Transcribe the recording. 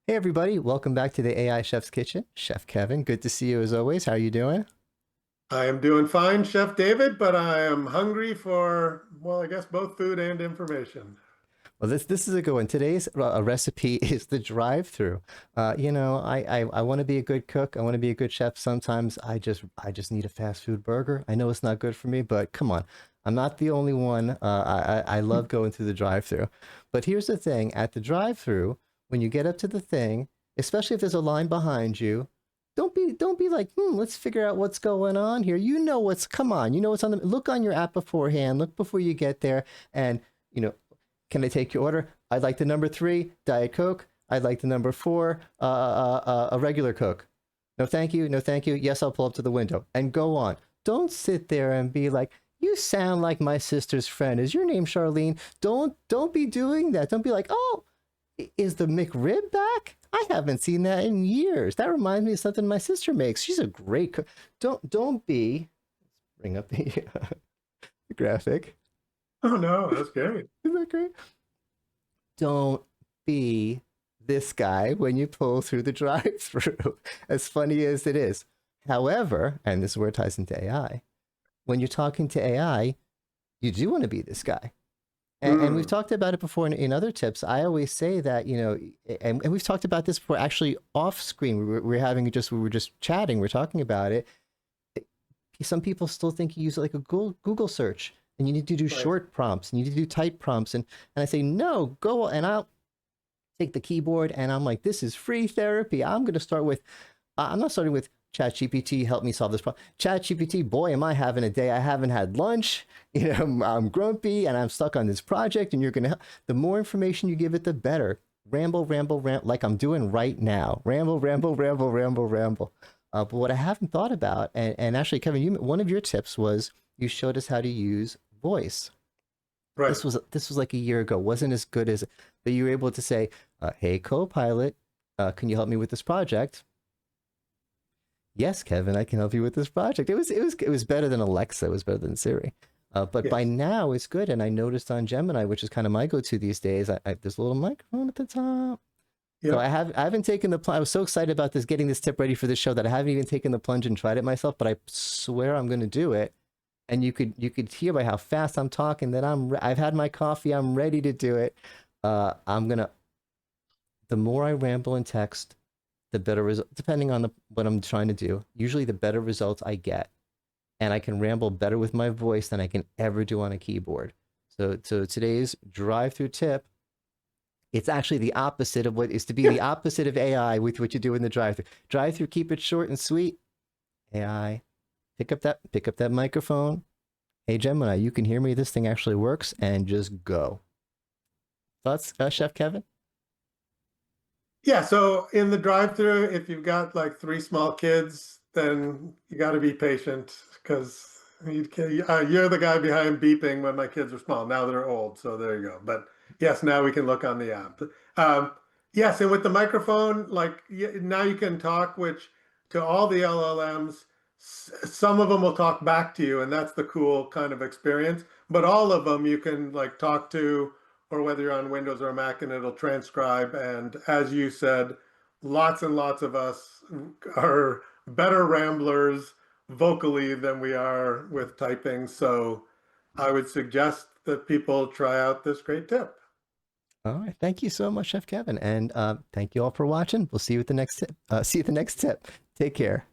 Hey everybody, welcome back to the AI Chef's Kitchen. Chef Kevin, good to see you as always. How are you doing? I am doing fine, Chef David, but I am hungry for, well, I guess both food and information. Well, this is a good one. Today's recipe is the drive-through. I want to be a good cook. I want to be a good chef. Sometimes I just need a fast food burger. I know it's not good for me, but come on, I'm not the only one. I love going through the drive-through. But here's the thing: at the drive-through, when you get up to the thing, especially if there's a line behind you, don't be like, let's figure out what's going on here. You know what's come on. You know what's on the look on your app beforehand. Look before you get there, and you know can I take your order? I'd like the number 3, Diet Coke. I'd like the number 4, a regular Coke. No, thank you. No, thank you. Yes, I'll pull up to the window and go on. Don't sit there and be like, you sound like my sister's friend. Is your name Charlene? Don't be doing that. Don't be like, oh, is the McRib back? I haven't seen that in years. That reminds me of something my sister makes. She's a great cook. Don't be. Bring up the, the graphic. Oh no, that's great. Isn't that great? Don't be this guy when you pull through the drive-through, as funny as it is. However, and this is where it ties into AI, when you're talking to AI, you do want to be this guy. And we've Mm, talked about it before in other tips. I always say that, and we've talked about this before, actually off screen. We were just chatting, we're talking about it. Some people still think you use it like a Google search and you need to do right. short prompts and you need to do tight prompts. And I say, no, go. And I'll take the keyboard and I'm like, this is free therapy. I'm not starting with ChatGPT, help me solve this problem. ChatGPT, boy, am I having a day. I haven't had lunch. I'm grumpy and I'm stuck on this project. And you're going to, the more information you give it, the better. Ramble, ramble, ramble, like I'm doing right now. Ramble, ramble, ramble, ramble, ramble. But what I haven't thought about, and actually, Kevin, one of your tips was you showed us how to use voice. Right. This was like a year ago. Wasn't as good as, but you were able to say, "Hey, Copilot, can you help me with this project?" Yes, Kevin, I can help you with this project. It was better than Alexa. It was better than Siri. But by Yes. now it's good. And I noticed on Gemini, which is kind of my go-to these days, there's a little microphone at the top. So Yep. I haven't taken the plunge. I was so excited about this, getting this tip ready for this show, that I haven't even taken the plunge and tried it myself. But I swear I'm going to do it. And you could hear by how fast I'm talking that I've had my coffee. I'm ready to do it. I'm gonna. The more I ramble and text, the better result. Depending on what I'm trying to do, usually the better results I get, and I can ramble better with my voice than I can ever do on a keyboard. So today's drive-through tip, it's actually the opposite of what is to be the opposite of AI with what you do in the drive-through. Drive-through, keep it short and sweet. AI, pick up that microphone. Hey Gemini, you can hear me. This thing actually works, and just go. Thoughts, Chef Kevin? Yeah, so in the drive-through, if you've got like three small kids, then you got to be patient because you're the guy behind beeping when my kids are small. Now they're old, so there you go. But yes, now we can look on the app. Um, yes, and with the microphone, like now you can talk, which to all the LLMs, some of them will talk back to you, and that's the cool kind of experience. But all of them you can like talk to, or whether you're on Windows or Mac, and it'll transcribe. And as you said, lots and lots of us are better ramblers vocally than we are with typing. So I would suggest that people try out this great tip. All right. Thank you so much, Chef Kevin. And thank you all for watching. We'll see you at the next tip. See you at the next tip. Take care.